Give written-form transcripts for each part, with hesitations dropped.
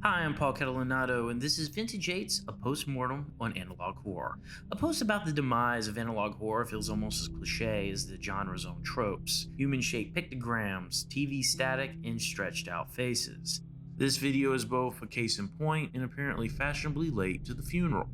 Hi, I'm Paul Catalinato, and this is Vintage Eights, a postmortem on analog horror. A post about the demise of analog horror feels almost as cliche as the genre's own tropes: human-shaped pictograms, TV static, and stretched-out faces. This video is both a case in point and apparently fashionably late to the funeral.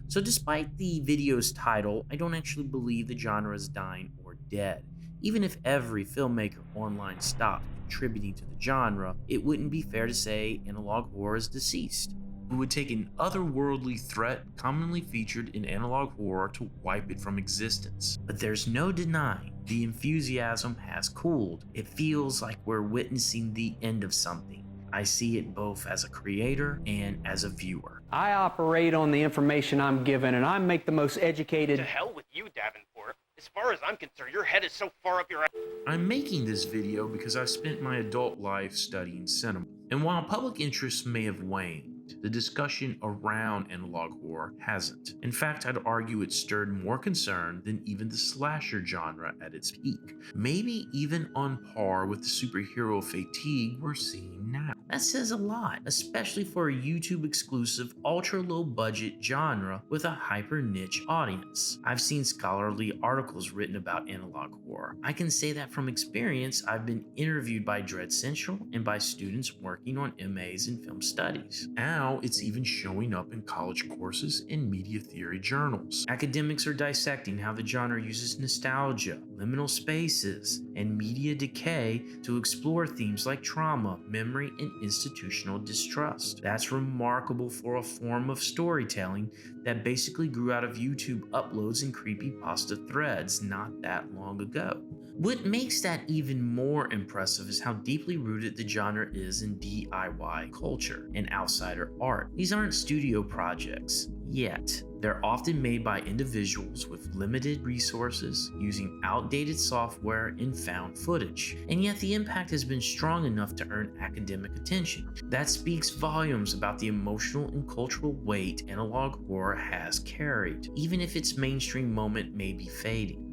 So, despite the video's title, I don't actually believe the genre is dying or dead. Even if every filmmaker online stopped contributing to the genre, it wouldn't be fair to say analog horror is deceased. It would take an otherworldly threat commonly featured in analog horror to wipe it from existence. But there's no denying the enthusiasm has cooled. It feels like we're witnessing the end of something. I see it both as a creator and as a viewer. I operate on the information I'm given, and I make the most educated. To hell with you, Davenport. As far as I'm concerned, your head is so far up your ass. I'm making this video because I've spent my adult life studying cinema. And while public interest may have waned, the discussion around analog horror hasn't. In fact, I'd argue it stirred more concern than even the slasher genre at its peak. Maybe even on par with the superhero fatigue we're seeing now. That says a lot, especially for a YouTube exclusive, ultra low budget genre with a hyper niche audience. I've seen scholarly articles written about analog horror. I can say that from experience. I've been interviewed by Dread Central and by students working on MAs in film studies. Now it's even showing up in college courses and media theory journals. Academics are dissecting how the genre uses nostalgia, liminal spaces, and media decay to explore themes like trauma, memory, and institutional distrust. That's remarkable for a form of storytelling that basically grew out of YouTube uploads and creepypasta threads not that long ago. What makes that even more impressive is how deeply rooted the genre is in DIY culture and outsider art. These aren't studio projects yet. They're often made by individuals with limited resources, using outdated software and found footage. And yet the impact has been strong enough to earn academic attention. That speaks volumes about the emotional and cultural weight analog horror has carried, even if its mainstream moment may be fading.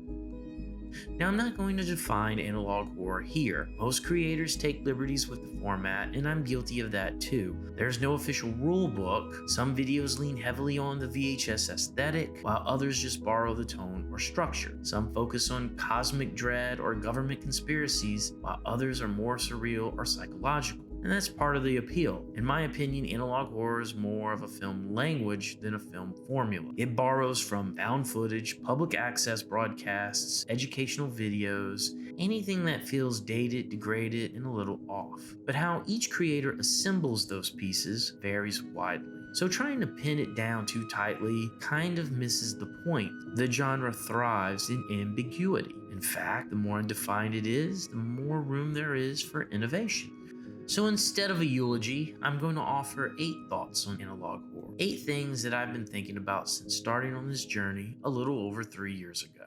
Now, I'm not going to define analog horror here. Most creators take liberties with the format, and I'm guilty of that too. There's no official rule book. Some videos lean heavily on the VHS aesthetic, while others just borrow the tone or structure. Some focus on cosmic dread or government conspiracies, while others are more surreal or psychological. And that's part of the appeal. In my opinion, analog horror is more of a film language than a film formula. It borrows from found footage, public access broadcasts, educational videos, anything that feels dated, degraded, and a little off. But how each creator assembles those pieces varies widely. So trying to pin it down too tightly kind of misses the point. The genre thrives in ambiguity. In fact, the more undefined it is, the more room there is for innovation. So instead of a eulogy, I'm going to offer 8 thoughts on analog horror. 8 things that I've been thinking about since starting on this journey a little over 3 years ago.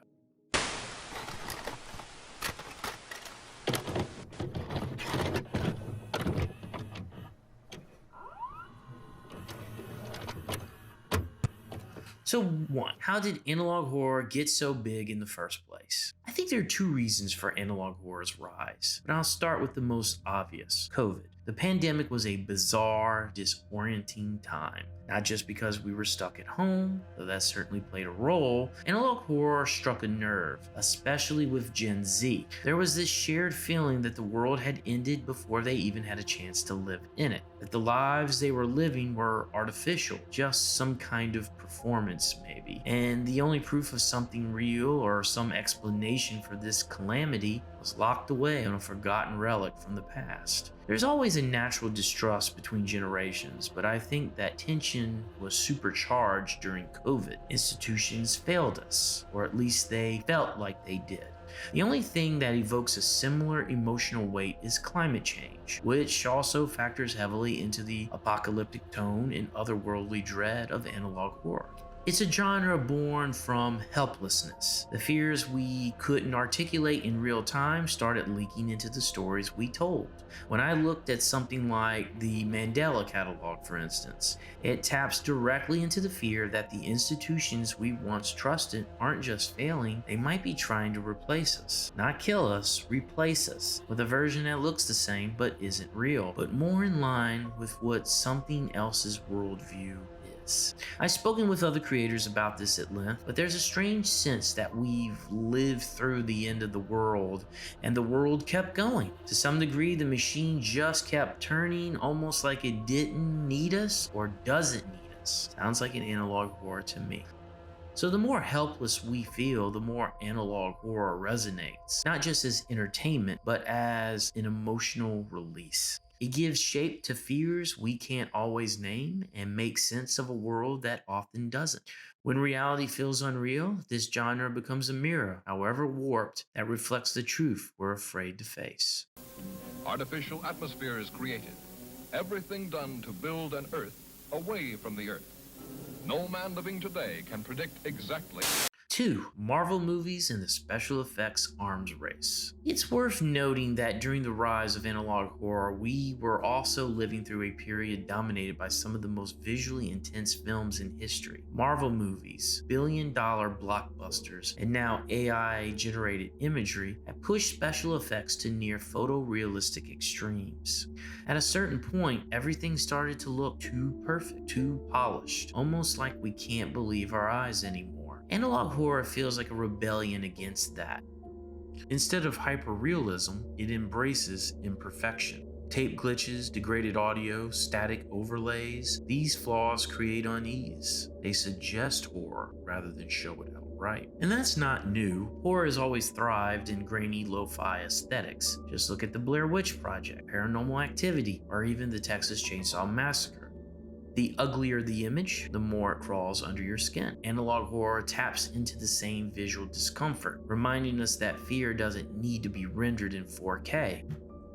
So 1. How did analog horror get so big in the first place? I think there are 2 reasons for analog horror's rise, but I'll start with the most obvious: COVID. The pandemic was a bizarre, disorienting time. Not just because we were stuck at home, though that certainly played a role. Analog horror struck a nerve, especially with Gen Z. There was this shared feeling that the world had ended before they even had a chance to live in it. That the lives they were living were artificial, just some kind of performance maybe. And the only proof of something real or some explanation for this calamity was locked away on a forgotten relic from the past. There's always a natural distrust between generations, but I think that tension was supercharged during COVID. Institutions failed us, or at least they felt like they did. The only thing that evokes a similar emotional weight is climate change, which also factors heavily into the apocalyptic tone and otherworldly dread of analog horror. It's a genre born from helplessness. The fears we couldn't articulate in real time started leaking into the stories we told. When I looked at something like the Mandela Catalog, for instance, it taps directly into the fear that the institutions we once trusted aren't just failing, they might be trying to replace us. Not kill us, replace us with a version that looks the same but isn't real, but more in line with what something else's worldview is. I've spoken with other creators about this at length, but there's a strange sense that we've lived through the end of the world and the world kept going. To some degree, the machine just kept turning, almost like it didn't need us or doesn't need us. Sounds like an analog horror to me. So the more helpless we feel, the more analog horror resonates, not just as entertainment, but as an emotional release. It gives shape to fears we can't always name and makes sense of a world that often doesn't. When reality feels unreal, this genre becomes a mirror, however warped, that reflects the truth we're afraid to face. Artificial atmosphere is created. Everything done to build an Earth away from the Earth. No man living today can predict exactly. 2. Marvel movies and the special effects arms race. It's worth noting that during the rise of analog horror, we were also living through a period dominated by some of the most visually intense films in history. Marvel movies, billion-dollar blockbusters, and now AI-generated imagery have pushed special effects to near photorealistic extremes. At a certain point, everything started to look too perfect, too polished, almost like we can't believe our eyes anymore. Analog horror feels like a rebellion against that. Instead of hyperrealism, it embraces imperfection. Tape glitches, degraded audio, static overlays, these flaws create unease. They suggest horror rather than show it outright. And that's not new. Horror has always thrived in grainy lo-fi aesthetics. Just look at the Blair Witch Project, Paranormal Activity, or even the Texas Chainsaw Massacre. The uglier the image, the more it crawls under your skin. Analog horror taps into the same visual discomfort, reminding us that fear doesn't need to be rendered in 4K.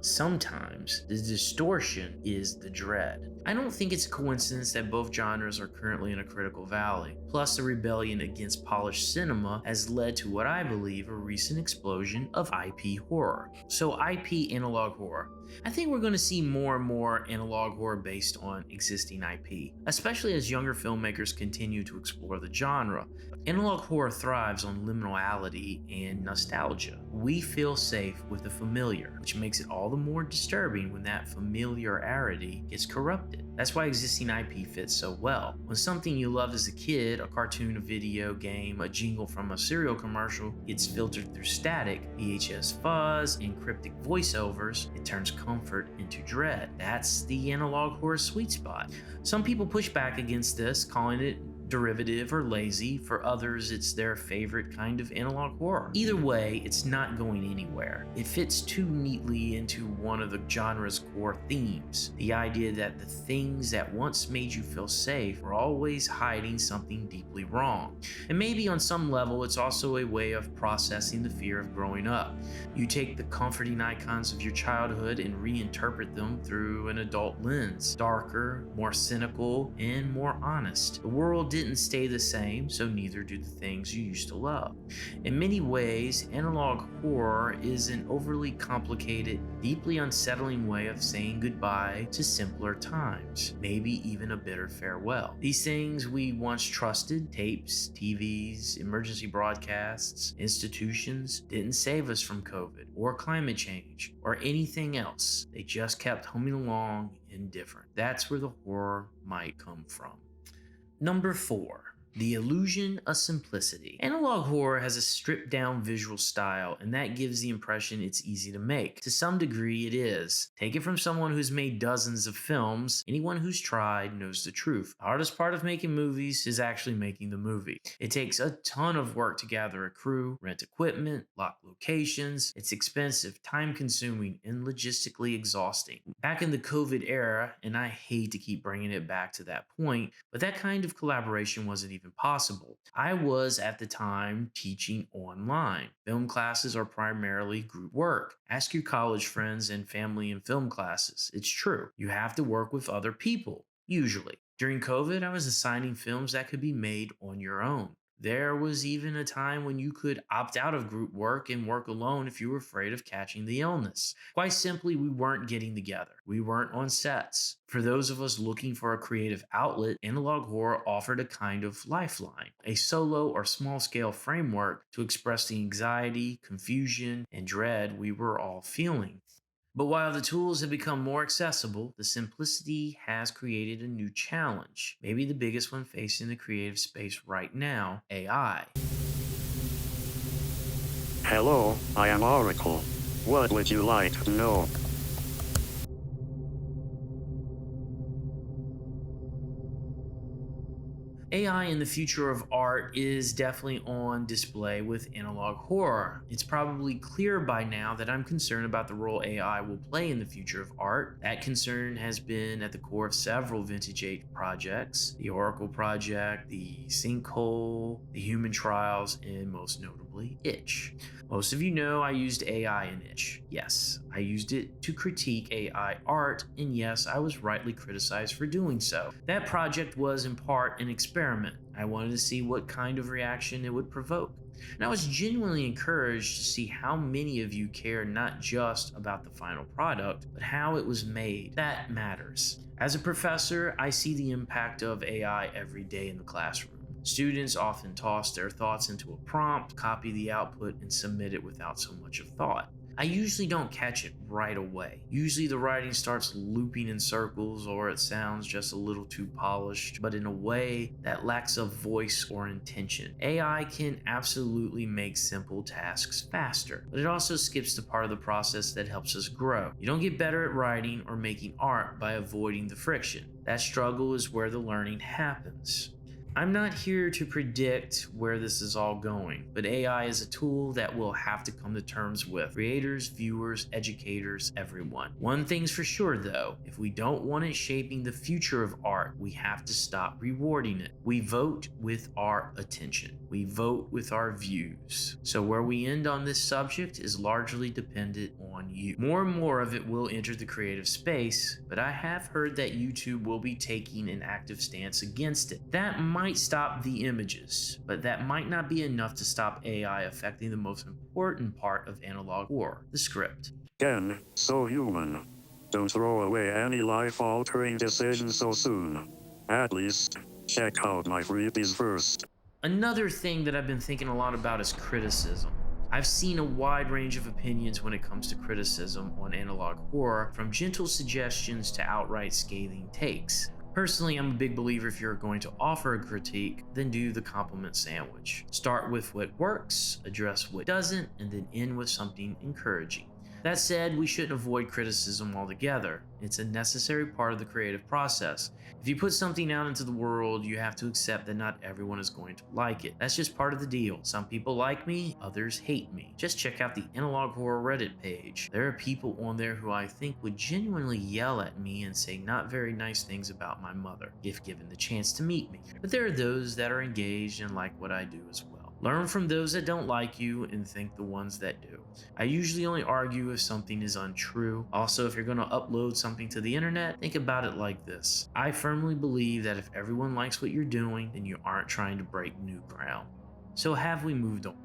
Sometimes the distortion is the dread. I don't think it's a coincidence that both genres are currently in a critical valley. Plus, the rebellion against polished cinema has led to what I believe a recent explosion of IP horror. So IP analog horror. I think we're going to see more and more analog horror based on existing IP, especially as younger filmmakers continue to explore the genre. Analog horror thrives on liminality and nostalgia. We feel safe with the familiar, which makes it all the more disturbing when that familiarity gets corrupted. That's why existing IP fits so well. When something you loved as a kid, a cartoon, a video game, a jingle from a cereal commercial, gets filtered through static, VHS fuzz, and cryptic voiceovers, it turns comfort into dread. That's the analog horror sweet spot. Some people push back against this, calling it derivative or lazy. For others, it's their favorite kind of analog horror. Either way, it's not going anywhere. It fits too neatly into one of the genre's core themes, the idea that the things that once made you feel safe are always hiding something deeply wrong. And maybe on some level, it's also a way of processing the fear of growing up. You take the comforting icons of your childhood and reinterpret them through an adult lens, darker, more cynical, and more honest. The world didn't stay the same, so neither do the things you used to love. In many ways, analog horror is an overly complicated, deeply unsettling way of saying goodbye to simpler times, maybe even a bitter farewell. These things we once trusted, tapes, TVs, emergency broadcasts, institutions, didn't save us from COVID or climate change or anything else. They just kept humming along indifferent. That's where the horror might come from. Number 4. The illusion of simplicity. Analog horror has a stripped down visual style, and that gives the impression it's easy to make. To some degree, it is. Take it from someone who's made dozens of films. Anyone who's tried knows the truth. The hardest part of making movies is actually making the movie. It takes a ton of work to gather a crew, rent equipment, lock locations. It's expensive, time consuming, and logistically exhausting. Back in the COVID era, and I hate to keep bringing it back to that point, but that kind of collaboration wasn't even possible. I was at the time teaching online. Film classes are primarily group work. Ask your college friends and family in film classes. It's true. You have to work with other people. Usually. During COVID, I was assigning films that could be made on your own. There was even a time when you could opt out of group work and work alone if you were afraid of catching the illness. Quite simply, we weren't getting together. We weren't on sets. For those of us looking for a creative outlet, analog horror offered a kind of lifeline, a solo or small scale framework to express the anxiety, confusion, and dread we were all feeling. But while the tools have become more accessible, the simplicity has created a new challenge, maybe the biggest one facing the creative space right now: AI. Hello, I am Oracle. What would you like to know? AI in the future of art is definitely on display with analog horror. It's probably clear by now that I'm concerned about the role AI will play in the future of art. That concern has been at the core of several Vintage Age projects: the Oracle Project, the Sinkhole, the Human Trials, and most notably, Itch. Most of you know I used AI in Itch. Yes, I used it to critique AI art, and yes, I was rightly criticized for doing so. That project was in part an experiment. I wanted to see what kind of reaction it would provoke. And I was genuinely encouraged to see how many of you care not just about the final product, but how it was made. That matters. As a professor, I see the impact of AI every day in the classroom. Students often toss their thoughts into a prompt, copy the output, and submit it without so much of thought. I usually don't catch it right away. Usually the writing starts looping in circles, or it sounds just a little too polished, but in a way that lacks a voice or intention. AI can absolutely make simple tasks faster, but it also skips the part of the process that helps us grow. You don't get better at writing or making art by avoiding the friction. That struggle is where the learning happens. I'm not here to predict where this is all going, but AI is a tool that we'll have to come to terms with. Creators, viewers, educators, everyone. One thing's for sure though, if we don't want it shaping the future of art, we have to stop rewarding it. We vote with our attention. We vote with our views. So where we end on this subject is largely dependent on you. More and more of it will enter the creative space, but I have heard that YouTube will be taking an active stance against it. That might stop the images, but that might not be enough to stop AI affecting the most important part of analog horror, the script. Ken, so human. Don't throw away any life-altering decisions so soon. At least, check out my freebies first. Another thing that I've been thinking a lot about is criticism. I've seen a wide range of opinions when it comes to criticism on analog horror, from gentle suggestions to outright scathing takes. Personally, I'm a big believer if you're going to offer a critique, then do the compliment sandwich. Start with what works, address what doesn't, and then end with something encouraging. That said, we shouldn't avoid criticism altogether. It's a necessary part of the creative process. If you put something out into the world, you have to accept that not everyone is going to like it. That's just part of the deal. Some people like me, others hate me. Just check out the Analog Horror Reddit page. There are people on there who I think would genuinely yell at me and say not very nice things about my mother, if given the chance to meet me. But there are those that are engaged and like what I do as well. Learn from those that don't like you and thank the ones that do. I usually only argue if something is untrue. Also, if you're going to upload something to the internet, think about it like this. I firmly believe that if everyone likes what you're doing, then you aren't trying to break new ground. So have we moved on?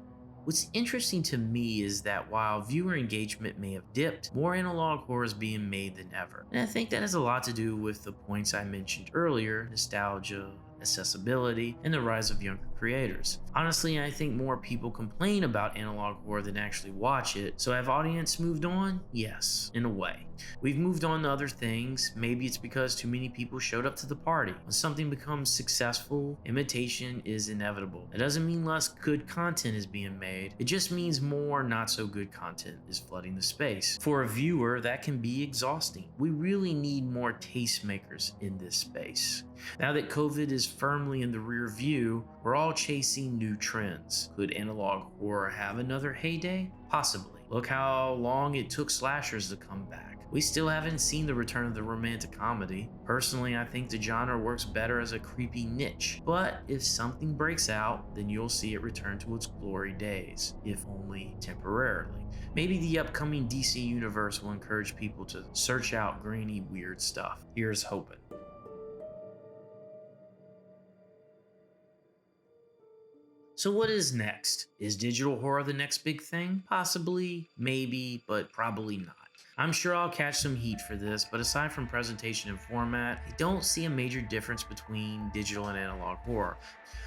What's interesting to me is that while viewer engagement may have dipped, more analog horror is being made than ever. And I think that has a lot to do with the points I mentioned earlier: nostalgia, accessibility, and the rise of younger creators. Honestly, I think more people complain about analog horror than actually watch it. So have audience moved on? Yes, in a way. We've moved on to other things. Maybe it's because too many people showed up to the party. When something becomes successful, imitation is inevitable. It doesn't mean less good content is being made. It just means more not so good content is flooding the space. For a viewer, that can be exhausting. We really need more tastemakers in this space. Now that COVID is firmly in the rear view, we're all chasing new trends. Could analog horror have another heyday? Possibly. Look how long it took slashers to come back. We still haven't seen the return of the romantic comedy. Personally, I think the genre works better as a creepy niche. But if something breaks out, then you'll see it return to its glory days, if only temporarily. Maybe the upcoming DC universe will encourage people to search out grainy, weird stuff. Here's hoping. So what is next? Is digital horror the next big thing? Possibly, maybe, but probably not. I'm sure I'll catch some heat for this, but aside from presentation and format, I don't see a major difference between digital and analog horror.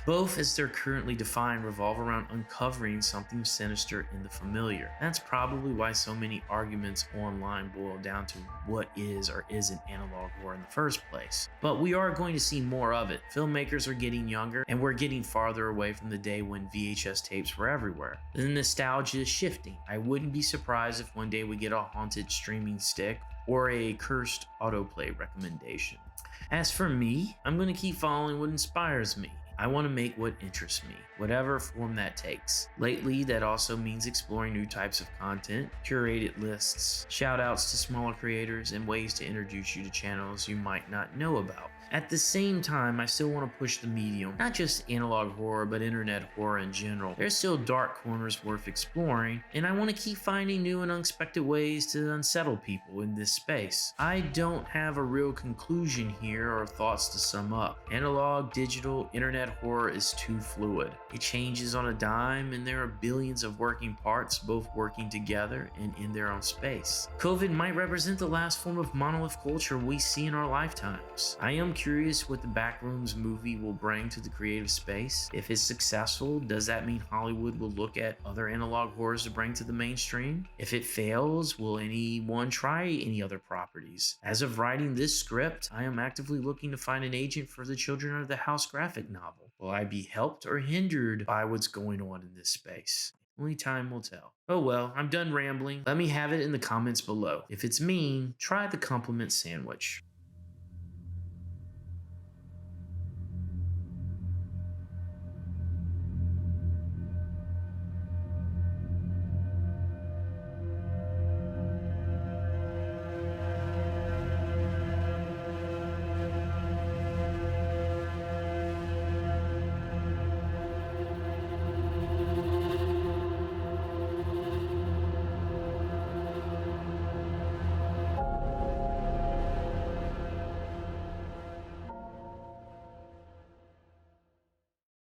Both, as they're currently defined, revolve around uncovering something sinister in the familiar. That's probably why so many arguments online boil down to what is or isn't analog horror in the first place. But we are going to see more of it. Filmmakers are getting younger, and we're getting farther away from the day when VHS tapes were everywhere. The nostalgia is shifting. I wouldn't be surprised if one day we get a haunted streaming stick or a cursed autoplay recommendation. As for me, I'm going to keep following what inspires me. I want to make what interests me, whatever form that takes. Lately, that also means exploring new types of content, curated lists, shoutouts to smaller creators, and ways to introduce you to channels you might not know about. At the same time, I still want to push the medium, not just analog horror, but internet horror in general. There's still dark corners worth exploring, and I want to keep finding new and unexpected ways to unsettle people in this space. I don't have a real conclusion here or thoughts to sum up. Analog, digital, internet horror is too fluid. It changes on a dime, and there are billions of working parts, both working together and in their own space. COVID might represent the last form of monolith culture we see in our lifetimes. I am curious what the Backrooms movie will bring to the creative space. If it's successful, does that mean Hollywood will look at other analog horrors to bring to the mainstream? If it fails, will anyone try any other properties? As of writing this script, I am actively looking to find an agent for the Children of the House graphic novel. Will I be helped or hindered by what's going on in this space? Only time will tell. Oh well, I'm done rambling. Let me have it in the comments below. If it's mean, try the compliment sandwich.